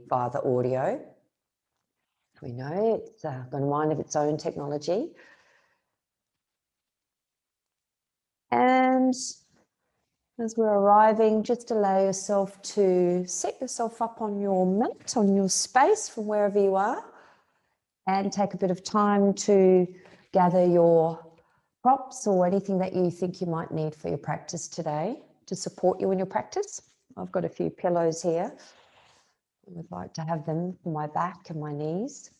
via the audio. We know it's got a mind of its own technology. And as we're arriving, just allow yourself to set yourself up on your mat, on your space from wherever you are, and take a bit of time to gather your props or anything that you think you might need for your practice today to support you in your practice. I've got a few pillows here. I would like to have them for my back and my knees.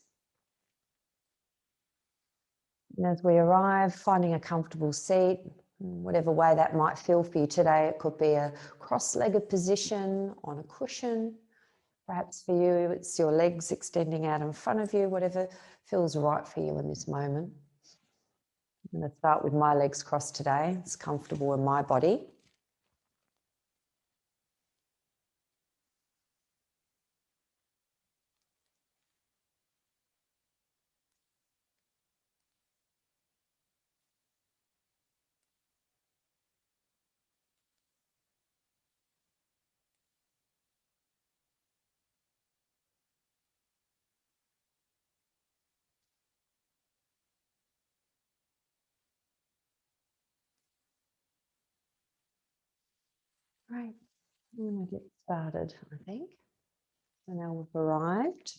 And as we arrive, finding a comfortable seat, whatever way that might feel for you today. It could be a cross-legged position on a cushion. Perhaps for you, it's your legs extending out in front of you, whatever feels right for you in this moment. I'm going to start with my legs crossed today. It's comfortable in my body. Right, I'm going to get started, I think. So now we've arrived.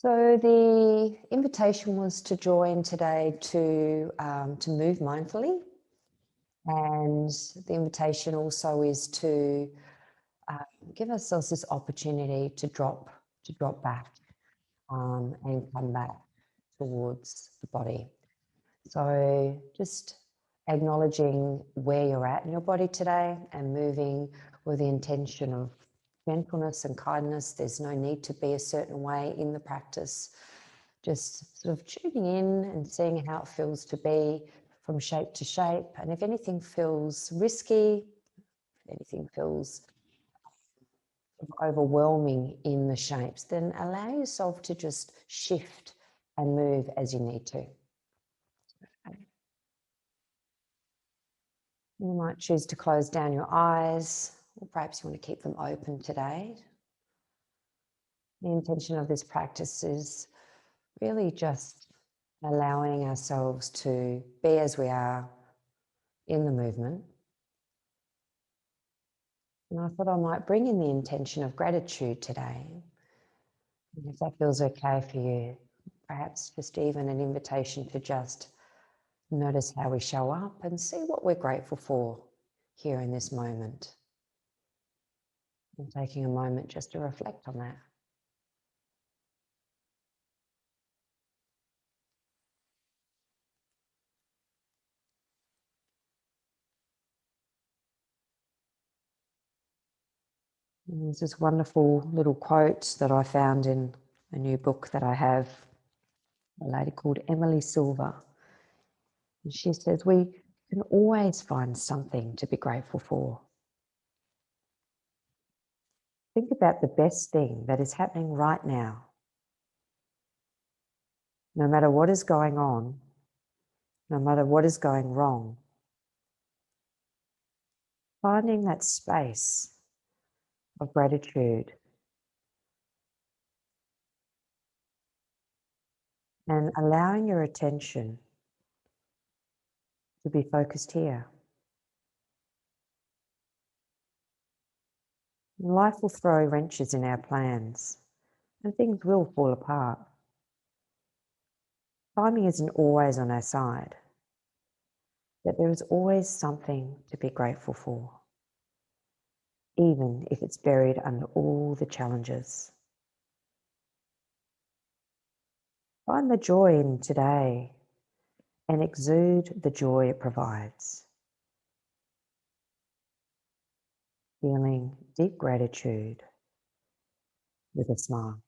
So the invitation was to join today to move mindfully, and the invitation also is to give ourselves this opportunity to drop back and come back towards the body. So just acknowledging where you're at in your body today and moving with the intention of gentleness and kindness. There's no need to be a certain way in the practice. Just sort of tuning in and seeing how it feels to be from shape to shape. And if anything feels risky, if anything feels overwhelming in the shapes, then allow yourself to just shift and move as you need to. You might choose to close down your eyes, or perhaps you want to keep them open today. The intention of this practice is really just allowing ourselves to be as we are in the movement. And I thought I might bring in the intention of gratitude today. And if that feels okay for you, perhaps just even an invitation to just notice how we show up and see what we're grateful for here in this moment. And taking a moment just to reflect on that. And there's this wonderful little quote that I found in a new book that I have, a lady called Emily Silver. And she says, we can always find something to be grateful for. Think about the best thing that is happening right now. No matter what is going on, no matter what is going wrong, finding that space of gratitude and allowing your attention to be focused here. Life will throw wrenches in our plans and things will fall apart. Timing isn't always on our side, but there is always something to be grateful for, even if it's buried under all the challenges. Find the joy in today and exude the joy it provides. Feeling deep gratitude with a smile.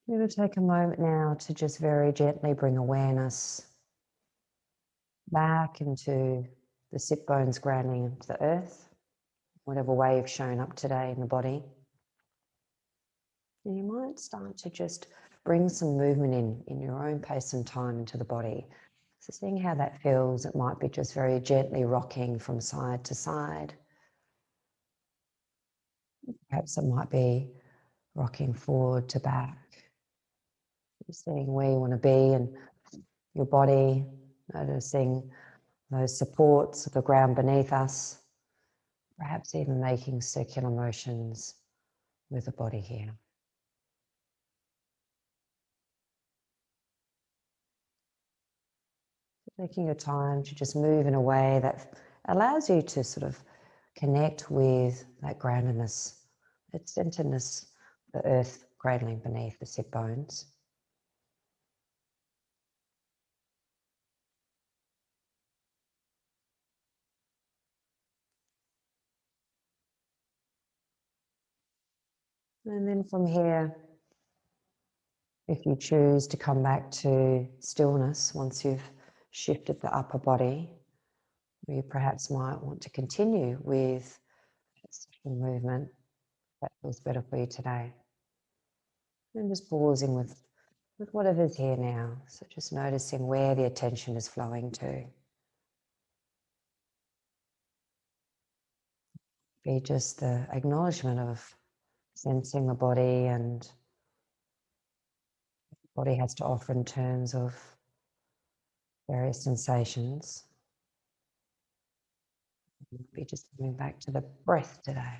I'm going to take a moment now to just very gently bring awareness back into the sit bones grounding into the earth, whatever way you've shown up today in the body. And you might start to just bring some movement in your own pace and time into the body. So seeing how that feels, it might be just very gently rocking from side to side. Perhaps it might be rocking forward to back. Just seeing where you want to be in your body, noticing those supports of the ground beneath us, perhaps even making circular motions with the body here. Taking your time to just move in a way that allows you to sort of connect with that groundedness, that centeredness, the earth cradling beneath the sit bones. And then from here, if you choose to come back to stillness once you've shifted the upper body, you perhaps might want to continue with movement that feels better for you today. And just pausing with whatever's here now. So just noticing where the attention is flowing to. Be just the acknowledgement of sensing the body and what the body has to offer in terms of various sensations. Be just coming back to the breath today.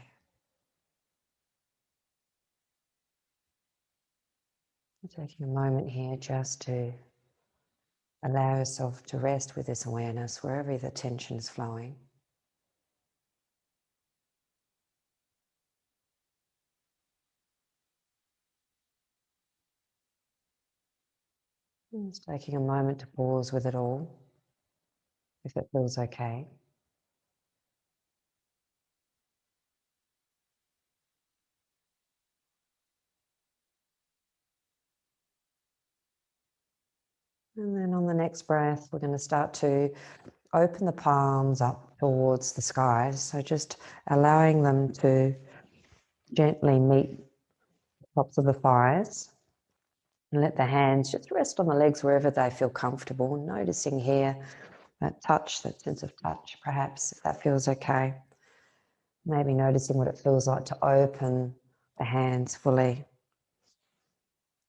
Taking a moment here just to allow yourself to rest with this awareness wherever the tension is flowing. And just taking a moment to pause with it all, if it feels okay. And then on the next breath, we're going to start to open the palms up towards the skies. So just allowing them to gently meet the tops of the thighs. And let the hands just rest on the legs wherever they feel comfortable. Noticing here that touch, that sense of touch, perhaps, if that feels okay. Maybe noticing what it feels like to open the hands fully.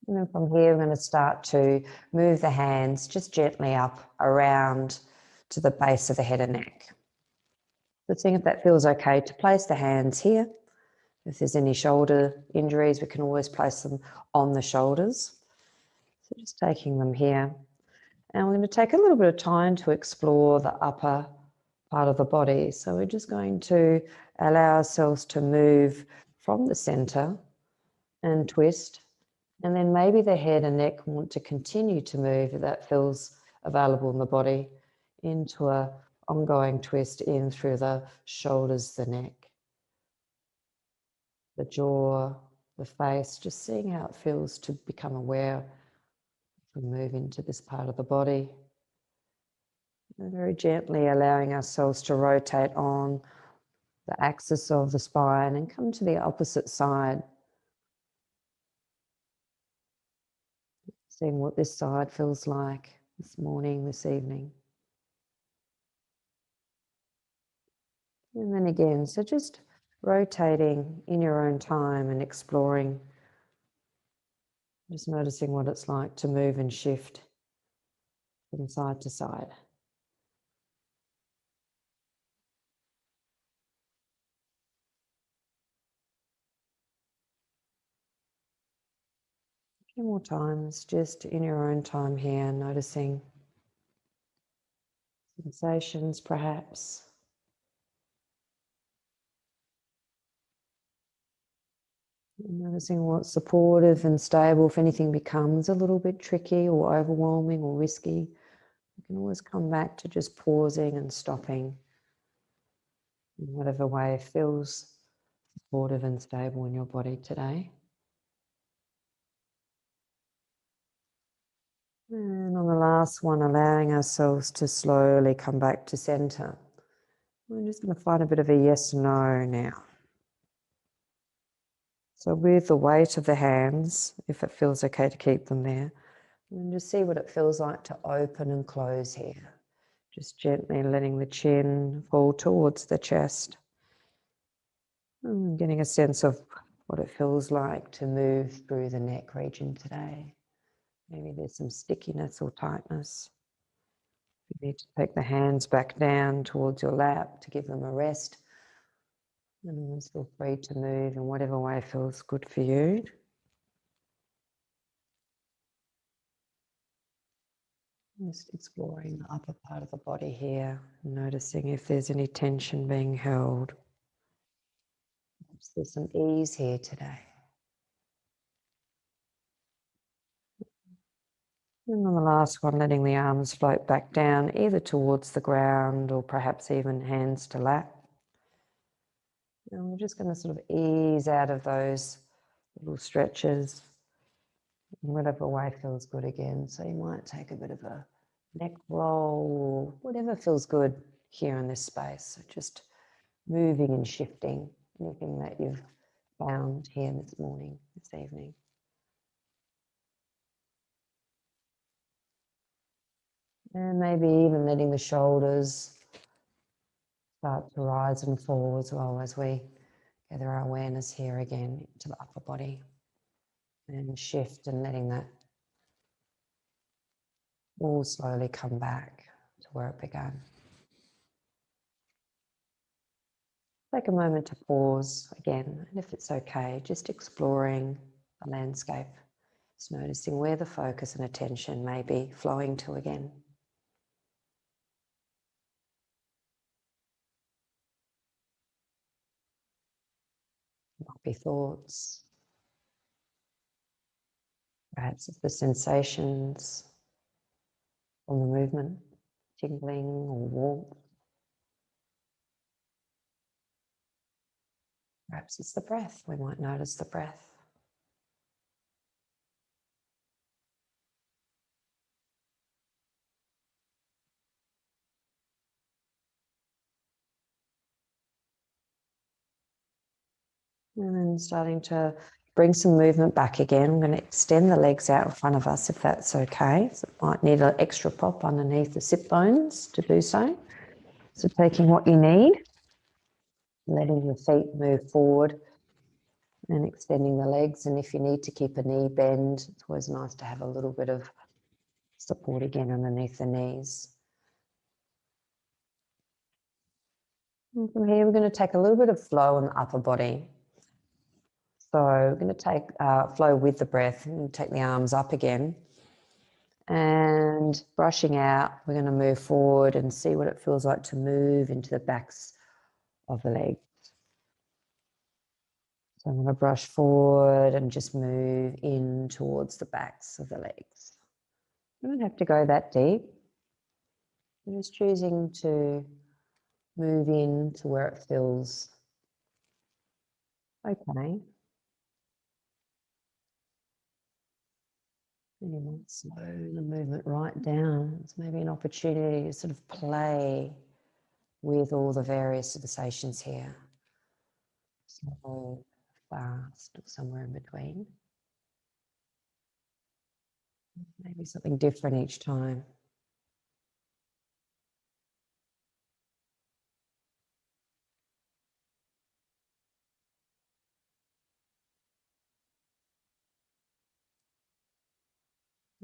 And then from here, we're going to start to move the hands just gently up around to the base of the head and neck. So seeing if that feels okay to place the hands here. If there's any shoulder injuries, we can always place them on the shoulders. So just taking them here. And we're going to take a little bit of time to explore the upper part of the body. So we're just going to allow ourselves to move from the center and twist. And then maybe the head and neck want to continue to move, if that feels available in the body, into an ongoing twist in through the shoulders, the neck, the jaw, the face, just seeing how it feels to become aware and move into this part of the body. And very gently allowing ourselves to rotate on the axis of the spine and come to the opposite side. Seeing what this side feels like this morning, this evening. And then again, so just rotating in your own time and exploring, just noticing what it's like to move and shift from side to side. A few more times, just in your own time here, noticing sensations perhaps. Noticing what's supportive and stable. If anything becomes a little bit tricky or overwhelming or risky, you can always come back to just pausing and stopping in whatever way feels supportive and stable in your body today. And on the last one, allowing ourselves to slowly come back to center. We're just going to find a bit of a yes, no now. So with the weight of the hands, if it feels okay to keep them there, and just see what it feels like to open and close here. Just gently letting the chin fall towards the chest. And getting a sense of what it feels like to move through the neck region today. Maybe there's some stickiness or tightness. You need to take the hands back down towards your lap to give them a rest. And always feel free to move in whatever way feels good for you. Just exploring the upper part of the body here, noticing if there's any tension being held. Perhaps there's some ease here today. And on the last one, letting the arms float back down, either towards the ground or perhaps even hands to lap. And we're just going to sort of ease out of those little stretches in whatever way feels good again. So you might take a bit of a neck roll or whatever feels good here in this space. So just moving and shifting, anything that you've found here this morning, this evening. And maybe even letting the shoulders start to rise and fall as well as we gather our awareness here again to the upper body and shift and letting that all slowly come back to where it began. Take a moment to pause again, and if it's okay, just exploring the landscape, just noticing where the focus and attention may be flowing to again. Might be thoughts, perhaps it's the sensations from the movement, tingling or warmth. Perhaps it's the breath. We might notice the breath. And then starting to bring some movement back again. I'm going to extend the legs out in front of us if that's okay. So it might need an extra prop underneath the sit bones to do so. So taking what you need, letting your feet move forward and extending the legs. And if you need to keep a knee bend, it's always nice to have a little bit of support again underneath the knees. And from here, we're going to take a little bit of flow in the upper body. So we're going to take flow with the breath and take the arms up again. And brushing out, we're going to move forward and see what it feels like to move into the backs of the legs. So I'm going to brush forward and just move in towards the backs of the legs. You don't have to go that deep. I'm just choosing to move in to where it feels okay. And you might slow the movement right down. It's maybe an opportunity to sort of play with all the various sensations here. Slow, fast, or somewhere in between. Maybe something different each time.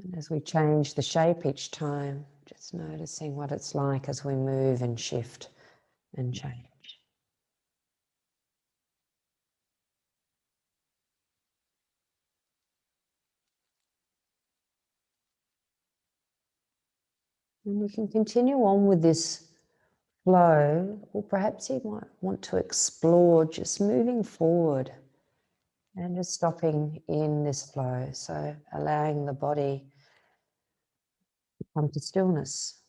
And as we change the shape each time, just noticing what it's like as we move and shift and change. And we can continue on with this flow, or perhaps you might want to explore just moving forward and just stopping in this flow. So allowing the body to come to stillness.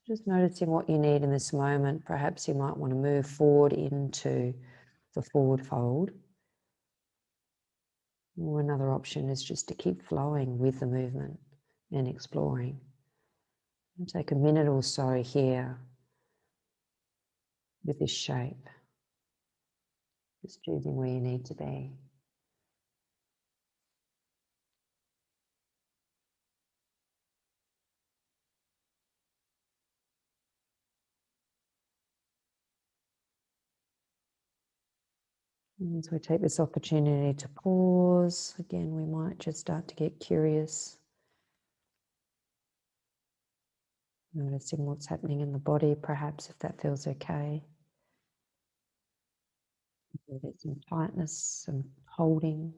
Just noticing what you need in this moment. Perhaps you might want to move forward into the forward fold. Or another option is just to keep flowing with the movement, and exploring. And take a minute or so here with this shape, just choosing where you need to be. And as we take this opportunity to pause, again, we might just start to get curious, noticing what's happening in the body, perhaps, if that feels okay. Maybe there's some tightness, some holding.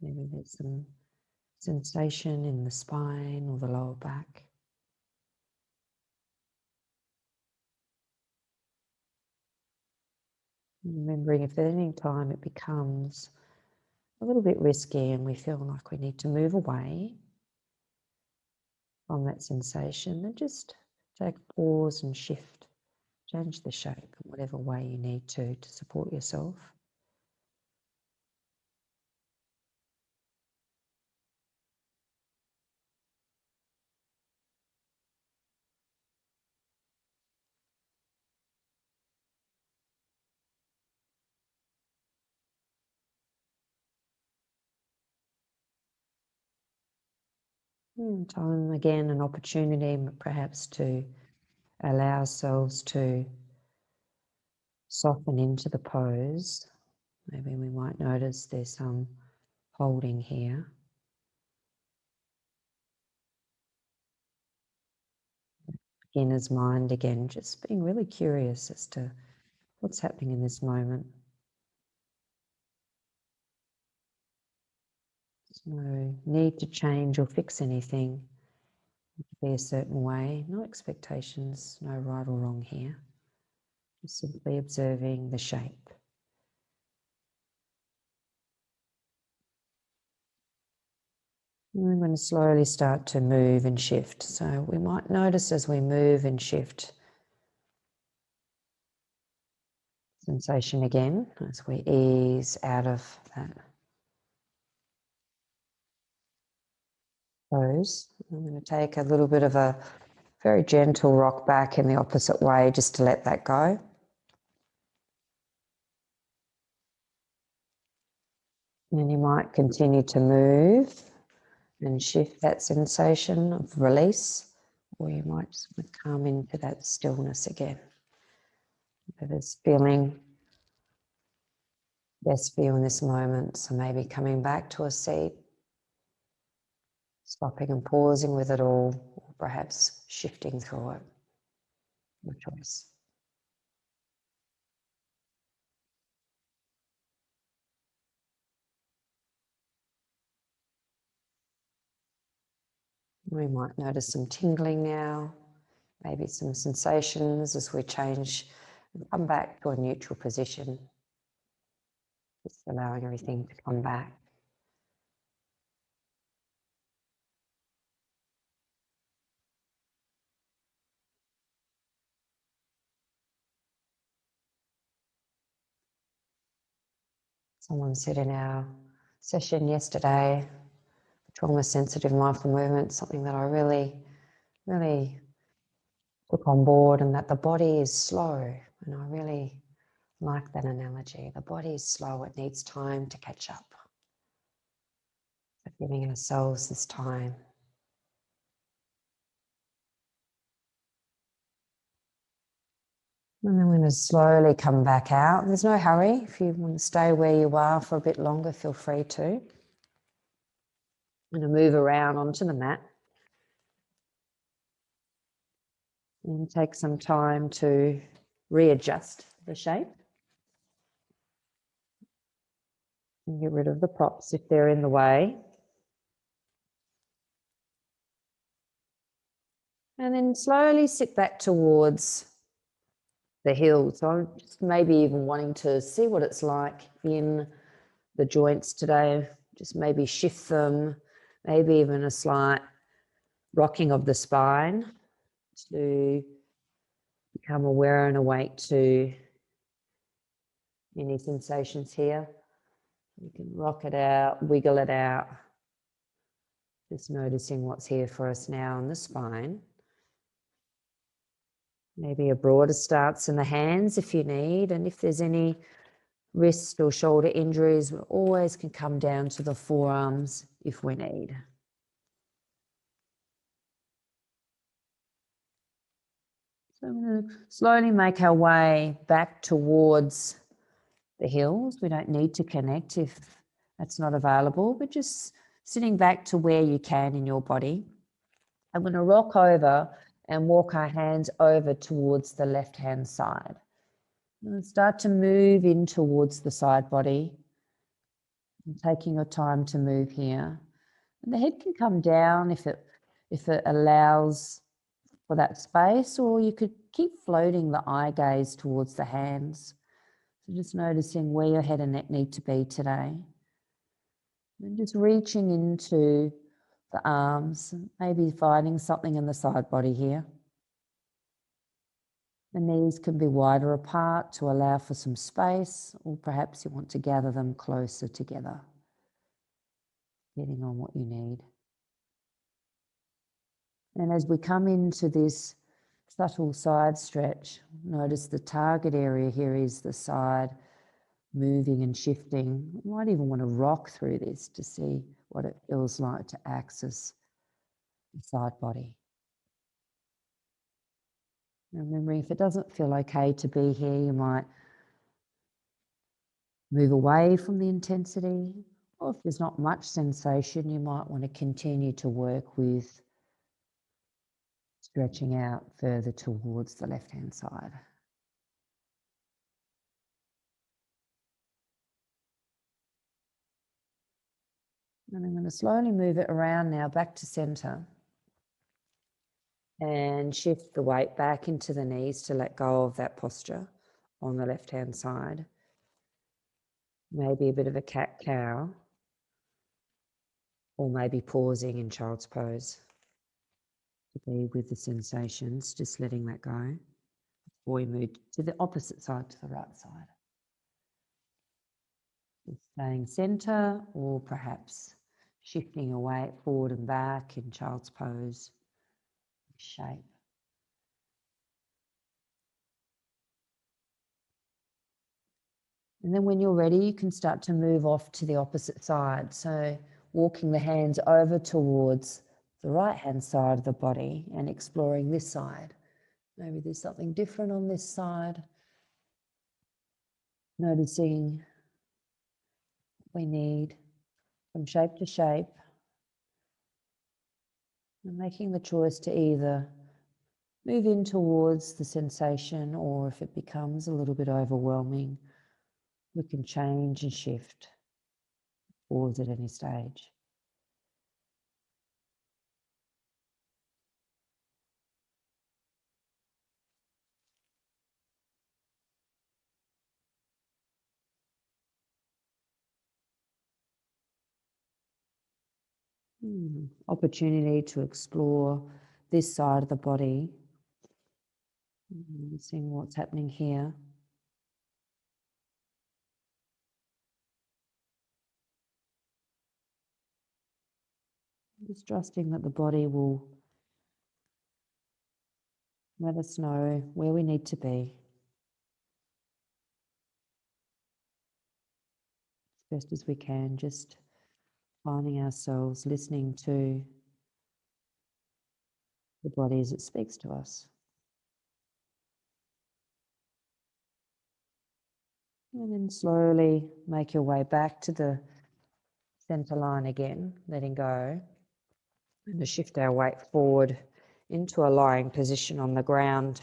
Maybe there's some sensation in the spine or the lower back. Remembering if at any time it becomes a little bit risky and we feel like we need to move away from that sensation, then just take a pause and shift, change the shape in whatever way you need to support yourself. Time again, an opportunity perhaps to allow ourselves to soften into the pose. Maybe we might notice there's some holding here. Beginner's mind again, just being really curious as to what's happening in this moment. There's no need to change or fix anything. It could be a certain way, no expectations, no right or wrong here. Just simply observing the shape. And we're going to slowly start to move and shift. So we might notice as we move and shift, sensation again as we ease out of that pose. I'm going to take a little bit of a very gentle rock back in the opposite way just to let that go. And you might continue to move and shift that sensation of release, or you might just come into that stillness again. Whatever's feeling best for you in this moment. So maybe coming back to a seat, stopping and pausing with it all, or perhaps shifting through it. Your choice. We might notice some tingling now, maybe some sensations as we change and come back to a neutral position. Just allowing everything to come back. Someone said in our session yesterday, trauma sensitive mindful movement, something that I really took on board, and that the body is slow. And I really like that analogy. The body is slow, it needs time to catch up. So giving ourselves this time. And then we're going to slowly come back out. There's no hurry. If you want to stay where you are for a bit longer, feel free to. I'm going to move around onto the mat and take some time to readjust the shape and get rid of the props if they're in the way. And then slowly sit back towards the heel. So I'm just maybe even wanting to see what it's like in the joints today. Just maybe shift them, maybe even a slight rocking of the spine to become aware and awake to any sensations here. You can rock it out, wiggle it out, Just noticing what's here for us now on the spine. Maybe a broader stance in the hands if you need, and if there's any wrist or shoulder injuries, we always can come down to the forearms if we need. So I'm going to slowly make our way back towards the heels. We don't need to connect if that's not available, but just sitting back to where you can in your body. I'm going to rock over and walk our hands over towards the left-hand side. And start to move in towards the side body. And taking your time to move here. And the head can come down if it allows for that space, or you could keep floating the eye gaze towards the hands. So just noticing where your head and neck need to be today. And just reaching into the arms, maybe finding something in the side body here. The knees can be wider apart to allow for some space, or perhaps you want to gather them closer together, depending on what you need. And as we come into this subtle side stretch, notice the target area here is the side, moving and shifting. You might even want to rock through this to see what it feels like to access the side body. Remembering if it doesn't feel okay to be here, you might move away from the intensity, or if there's not much sensation, you might want to continue to work with stretching out further towards the left-hand side. And I'm going to slowly move it around now back to center and shift the weight back into the knees to let go of that posture on the left-hand side. Maybe a bit of a cat-cow, or maybe pausing in child's pose to be with the sensations, just letting that go before we move to the opposite side, to the right side. Just staying center, or perhaps shifting your weight forward and back in child's pose shape. And then when you're ready, you can start to move off to the opposite side. So walking the hands over towards the right-hand side of the body and exploring this side. Maybe there's something different on this side. Noticing what we need from shape to shape. And making the choice to either move in towards the sensation, or if it becomes a little bit overwhelming, we can change and shift forwards at any stage. Opportunity to explore this side of the body, seeing what's happening here. Just trusting that the body will let us know where we need to be as best as we can, just finding ourselves listening to the body as it speaks to us. And then slowly make your way back to the center line again, letting go. And to shift our weight forward into a lying position on the ground.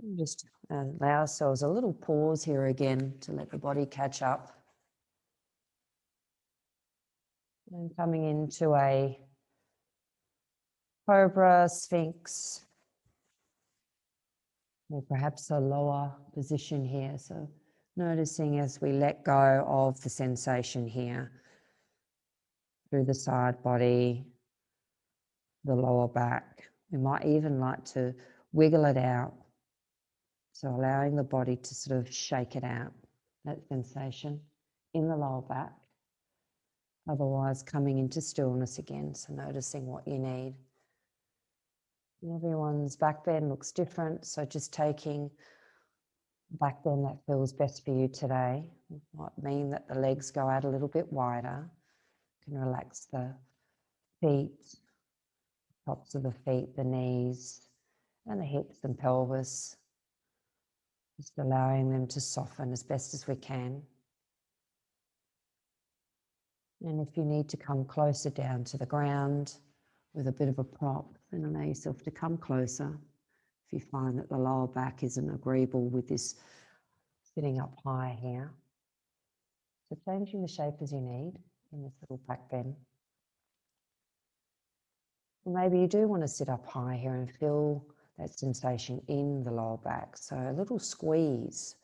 And just allow ourselves a little pause here again to let the body catch up. And coming into a cobra, sphinx, or perhaps a lower position here. So noticing as we let go of the sensation here through the side body, the lower back. We might even like to wiggle it out. So allowing the body to sort of shake it out, that sensation in the lower back. Otherwise, coming into stillness again, so noticing what you need. Everyone's back bend looks different, so just taking back bend that feels best for you today. It might mean that the legs go out a little bit wider. You can relax the feet, tops of the feet, the knees, and the hips and pelvis. Just allowing them to soften as best as we can. And if you need to come closer down to the ground with a bit of a prop, then allow yourself to come closer. If you find that the lower back isn't agreeable with this sitting up high here. So changing the shape as you need in this little back bend. Or maybe you do want to sit up high here and feel that sensation in the lower back. So a little squeeze.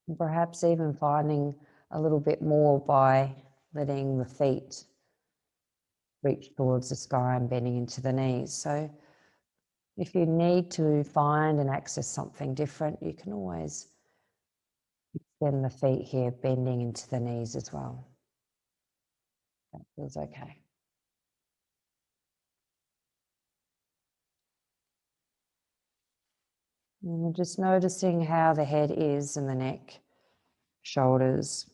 And perhaps even finding a little bit more by letting the feet reach towards the sky and bending into the knees. So if you need to find and access something different, you can always extend the feet here, bending into the knees as well. That feels okay. And we're just noticing how the head is and the neck, shoulders.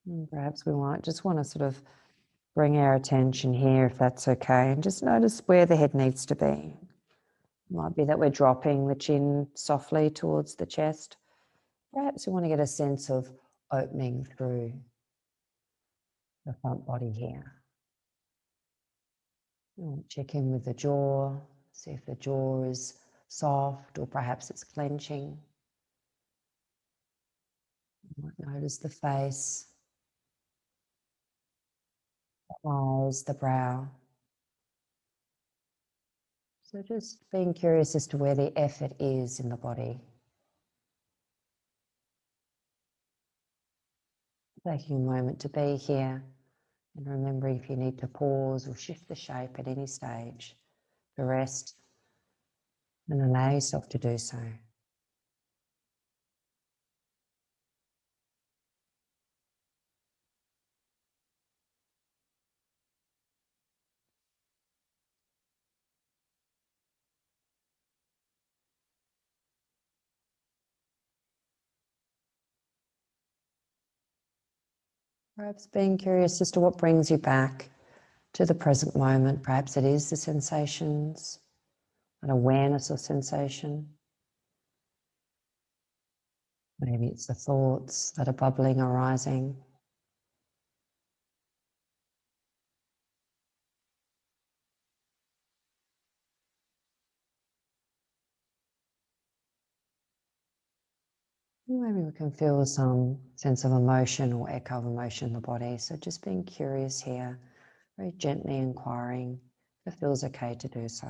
And perhaps we might just want to sort of bring our attention here, if that's okay, and just notice where the head needs to be. It might be that we're dropping the chin softly towards the chest. Perhaps we want to get a sense of opening through the front body here. Check in with the jaw, see if the jaw is soft or perhaps it's clenching. You might notice the face, the eyes, the brow. So just being curious as to where the effort is in the body. Taking a moment to be here and remembering if you need to pause or shift the shape at any stage, to rest and allow yourself to do so. Perhaps being curious as to what brings you back to the present moment. Perhaps it is the sensations, an awareness of sensation. Maybe it's the thoughts that are bubbling, arising. Maybe we can feel some sense of emotion or echo of emotion in the body. So just being curious here, very gently inquiring if it feels okay to do so.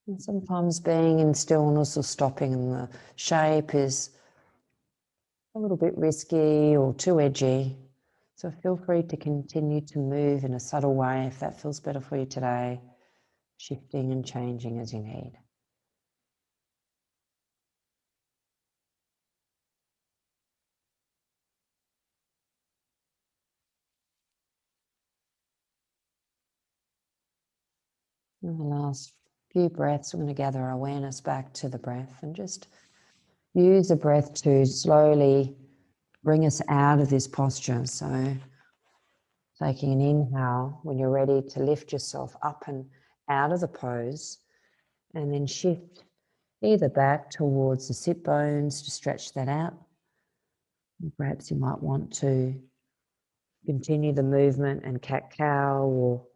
And sometimes being in stillness or stopping in the shape is a little bit risky or too edgy. So feel free to continue to move in a subtle way if that feels better for you today, shifting and changing as you need. In the last few breaths, we're going to gather our awareness back to the breath and just use the breath to slowly bring us out of this posture. So taking an inhale when you're ready to lift yourself up and out of the pose, and then shift either back towards the sit bones to stretch that out. And perhaps you might want to continue the movement and cat-cow, or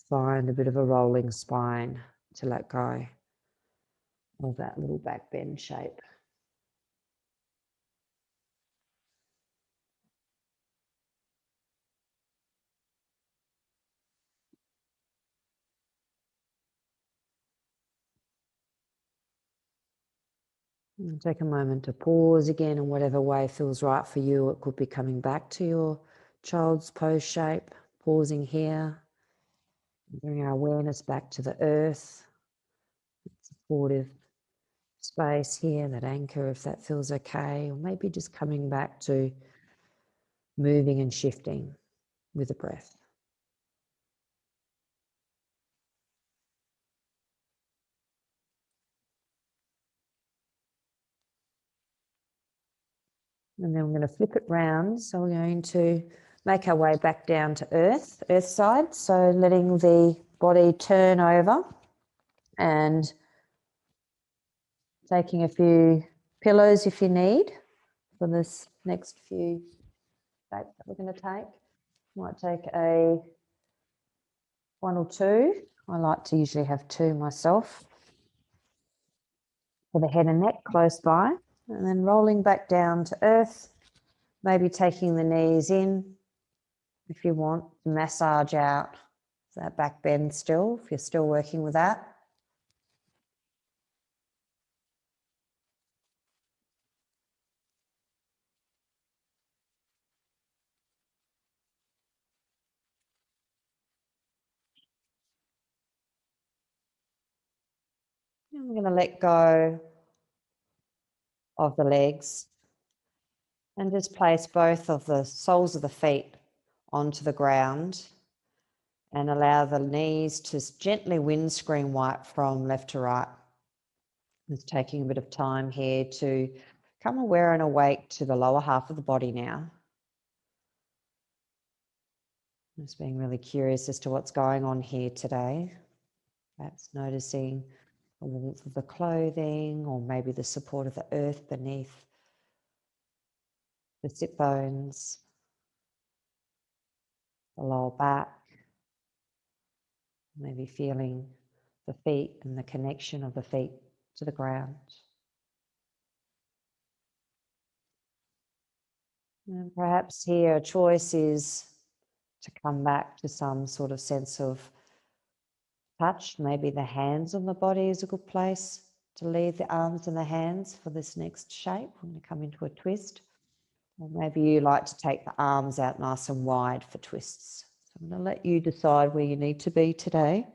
find a bit of a rolling spine to let go of that little back bend shape. And take a moment to pause again in whatever way feels right for you. It could be coming back to your child's pose shape, pausing here, bring our awareness back to the earth, supportive space here, that anchor if that feels okay, or maybe just coming back to moving and shifting with the breath. And then we're going to flip it round. So we're going to make our way back down to earth side. So letting the body turn over and taking a few pillows if you need for this next few shapes that we're going to take. Might take a one or two. I like to usually have two myself for the head and neck close by, and then rolling back down to earth, maybe taking the knees in if you want to massage out that back bend still, if you're still working with that. And we're going to let go of the legs and just place both of the soles of the feet onto the ground and allow the knees to gently windscreen wipe from left to right. It's taking a bit of time here to come aware and awake to the lower half of the body now. Just being really curious as to what's going on here today. Perhaps noticing the warmth of the clothing or maybe the support of the earth beneath the sit bones, the lower back, maybe feeling the feet and the connection of the feet to the ground. And perhaps here a choice is to come back to some sort of sense of touch. Maybe the hands on the body is a good place to leave the arms and the hands for this next shape. I'm going to come into a twist. Or maybe you like to take the arms out nice and wide for twists. So I'm going to let you decide where you need to be today.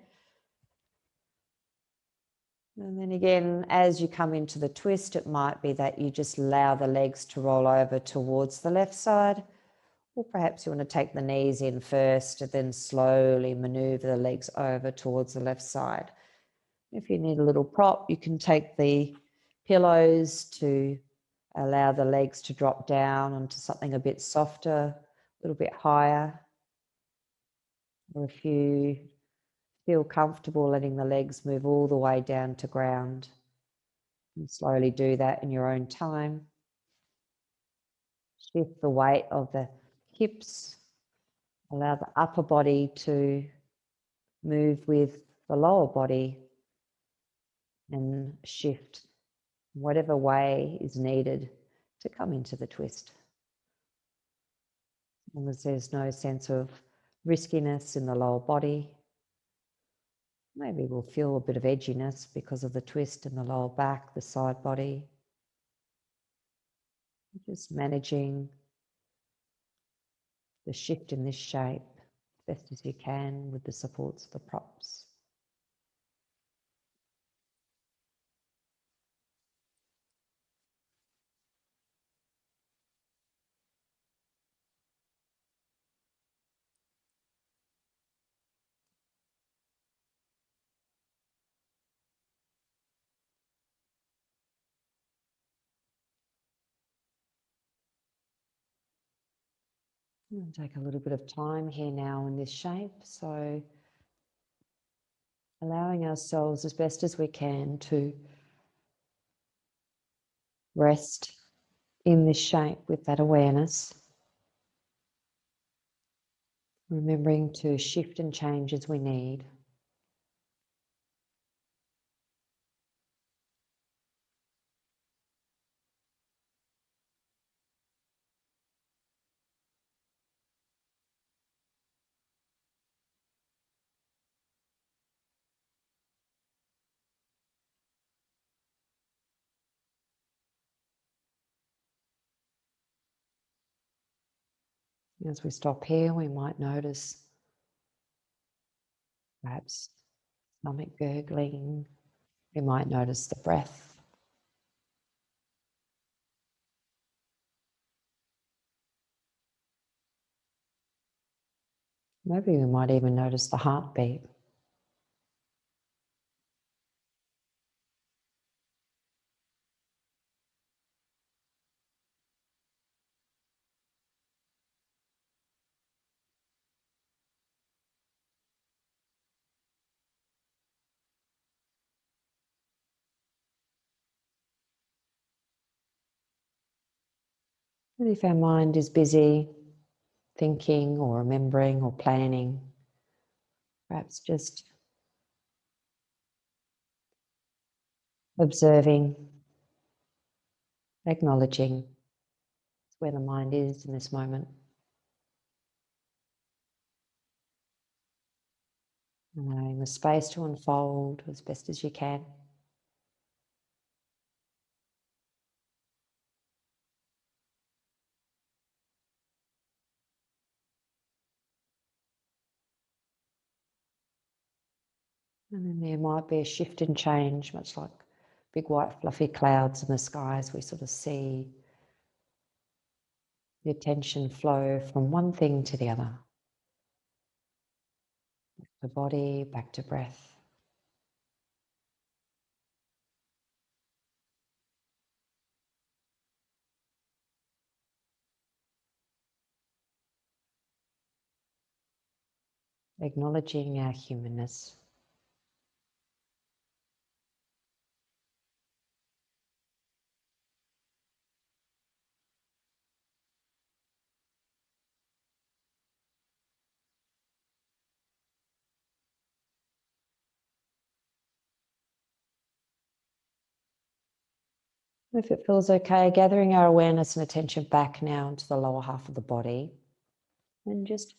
And then again, as you come into the twist, it might be that you just allow the legs to roll over towards the left side, or perhaps you want to take the knees in first and then slowly maneuver the legs over towards the left side. If you need a little prop, you can take the pillows to allow the legs to drop down onto something a bit softer, a little bit higher. Or if you feel comfortable letting the legs move all the way down to ground, and slowly do that in your own time. Shift the weight of the hips. Allow the upper body to move with the lower body and shift whatever way is needed to come into the twist. As long as there's no sense of riskiness in the lower body. Maybe we'll feel a bit of edginess because of the twist in the lower back, the side body. Just managing the shift in this shape as best as you can with the supports of the props. We'll take a little bit of time here now in this shape, so allowing ourselves as best as we can to rest in this shape with that awareness, remembering to shift and change as we need. As we stop here, we might notice perhaps stomach gurgling. We might notice the breath. Maybe we might even notice the heartbeat. And if our mind is busy thinking or remembering or planning, perhaps just observing, acknowledging where the mind is in this moment, allowing the space to unfold as best as you can. And then there might be a shift and change, much like big white fluffy clouds in the sky, as we sort of see the attention flow from one thing to the other. The body, back to breath. Acknowledging our humanness. If it feels okay, gathering our awareness and attention back now into the lower half of the body and just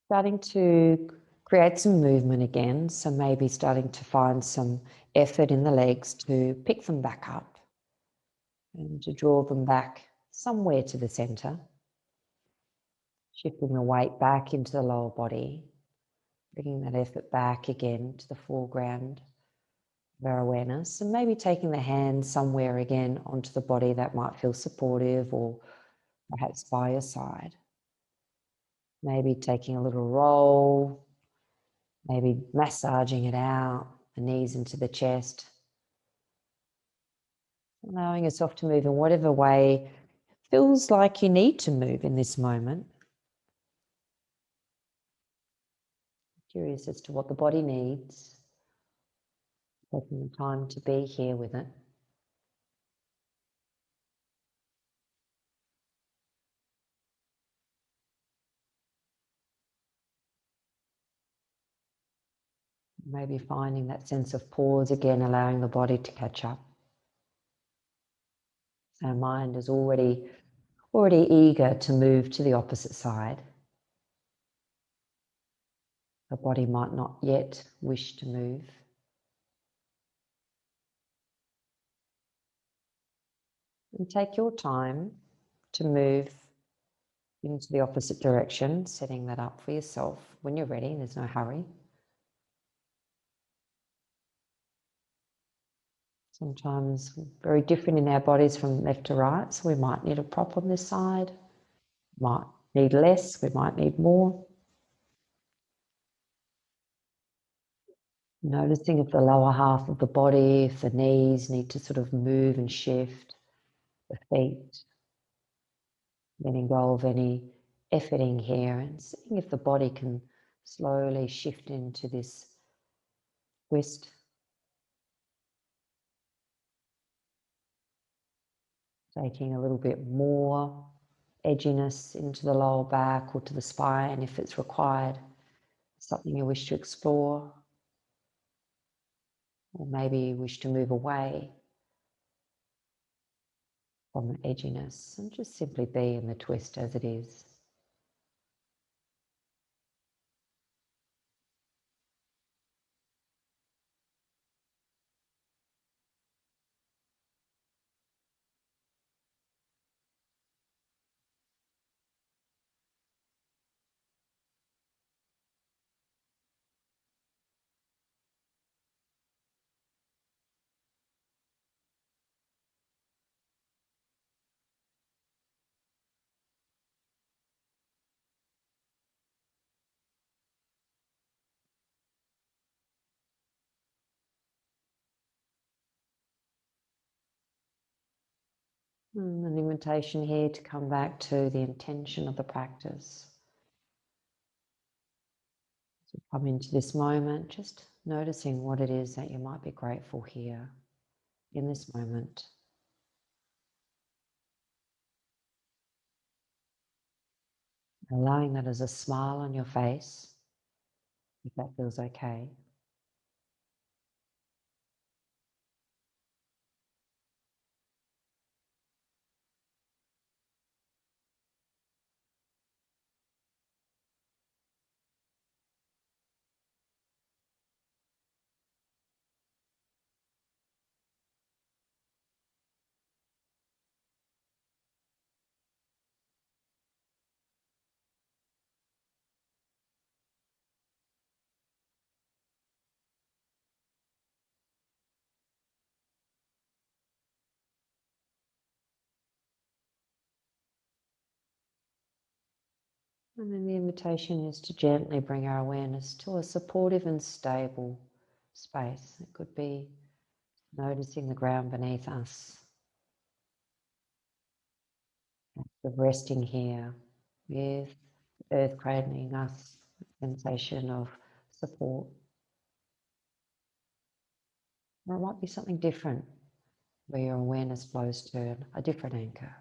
starting to create some movement again. So maybe starting to find some effort in the legs to pick them back up and to draw them back somewhere to the center, shifting the weight back into the lower body, bringing that effort back again to the foreground of our awareness, and maybe taking the hands somewhere again onto the body that might feel supportive or perhaps by your side. Maybe taking a little roll, maybe massaging it out, the knees into the chest, allowing yourself to move in whatever way feels like you need to move in this moment. Curious as to what the body needs, taking the time to be here with it. Maybe finding that sense of pause again, allowing the body to catch up. Our mind is already eager to move to the opposite side. The body might not yet wish to move. And take your time to move into the opposite direction, setting that up for yourself when you're ready. There's no hurry. Sometimes very different in our bodies from left to right, so we might need a prop on this side, might need less, we might need more. Noticing if the lower half of the body, if the knees need to sort of move and shift, the feet, letting go of any efforting here, and seeing if the body can slowly shift into this twist. Taking a little bit more edginess into the lower back or to the spine if it's required, something you wish to explore, or maybe you wish to move away from the edginess and just simply be in the twist as it is. And an invitation here to come back to the intention of the practice. So come into this moment, just noticing what it is that you might be grateful here in this moment. Allowing that as a smile on your face, if that feels okay. And then the invitation is to gently bring our awareness to a supportive and stable space. It could be noticing the ground beneath us, of resting here with earth cradling us, sensation of support. Or it might be something different where your awareness flows to a different anchor.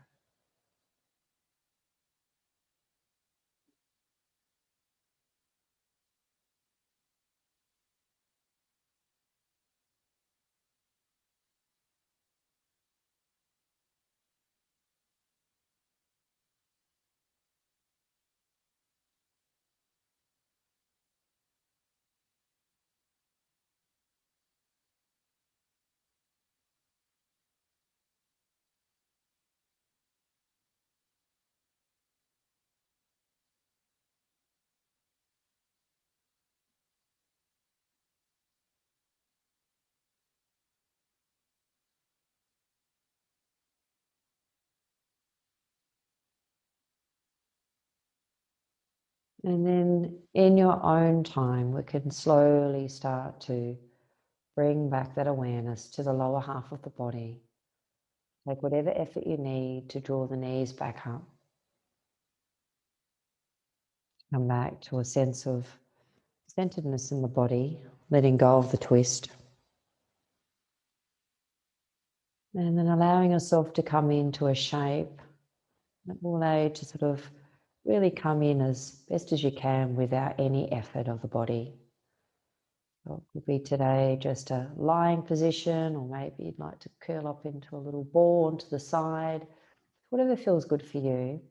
And then in your own time, we can slowly start to bring back that awareness to the lower half of the body. Take whatever effort you need to draw the knees back up. Come back to a sense of centeredness in the body, letting go of the twist. And then allowing yourself to come into a shape that will allow you to sort of really come in as best as you can without any effort of the body. So it could be today just a lying position, or maybe you'd like to curl up into a little ball onto the side, whatever feels good for you.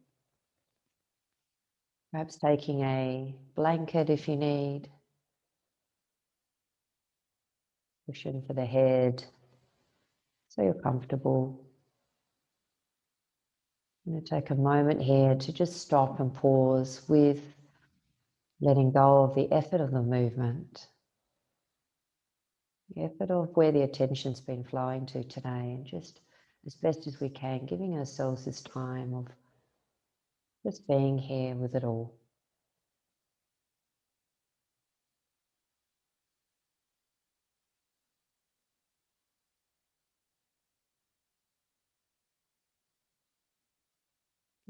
Perhaps taking a blanket if you need, cushion for the head, so you're comfortable. I'm going to take a moment here to just stop and pause with letting go of the effort of the movement, the effort of where the attention's been flowing to today, and just as best as we can, giving ourselves this time of just being here with it all.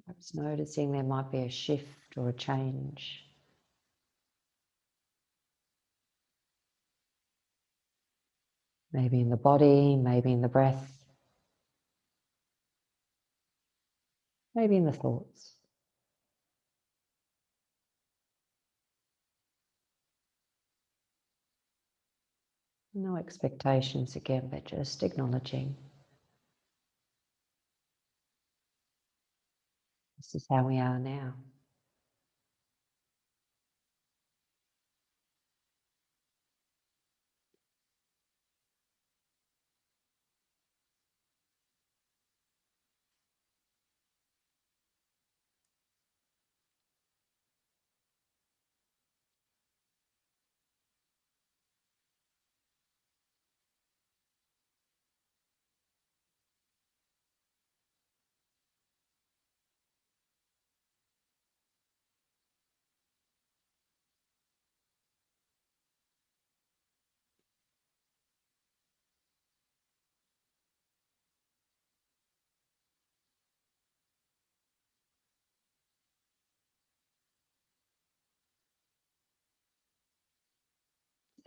Perhaps noticing there might be a shift or a change. Maybe in the body, maybe in the breath, maybe in the thoughts. No expectations again, but just acknowledging this is how we are now.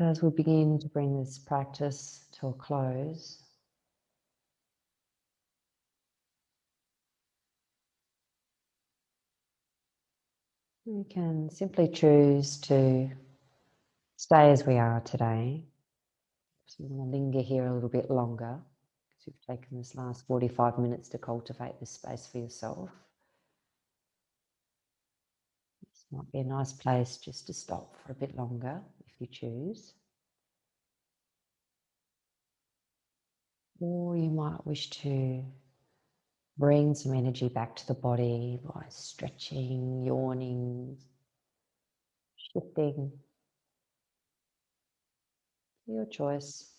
So as we begin to bring this practice to a close, we can simply choose to stay as we are today. So we want to linger here a little bit longer because you've taken this last 45 minutes to cultivate this space for yourself. This might be a nice place just to stop for a bit longer if you choose. Or you might wish to bring some energy back to the body by stretching, yawning, shifting. Your choice.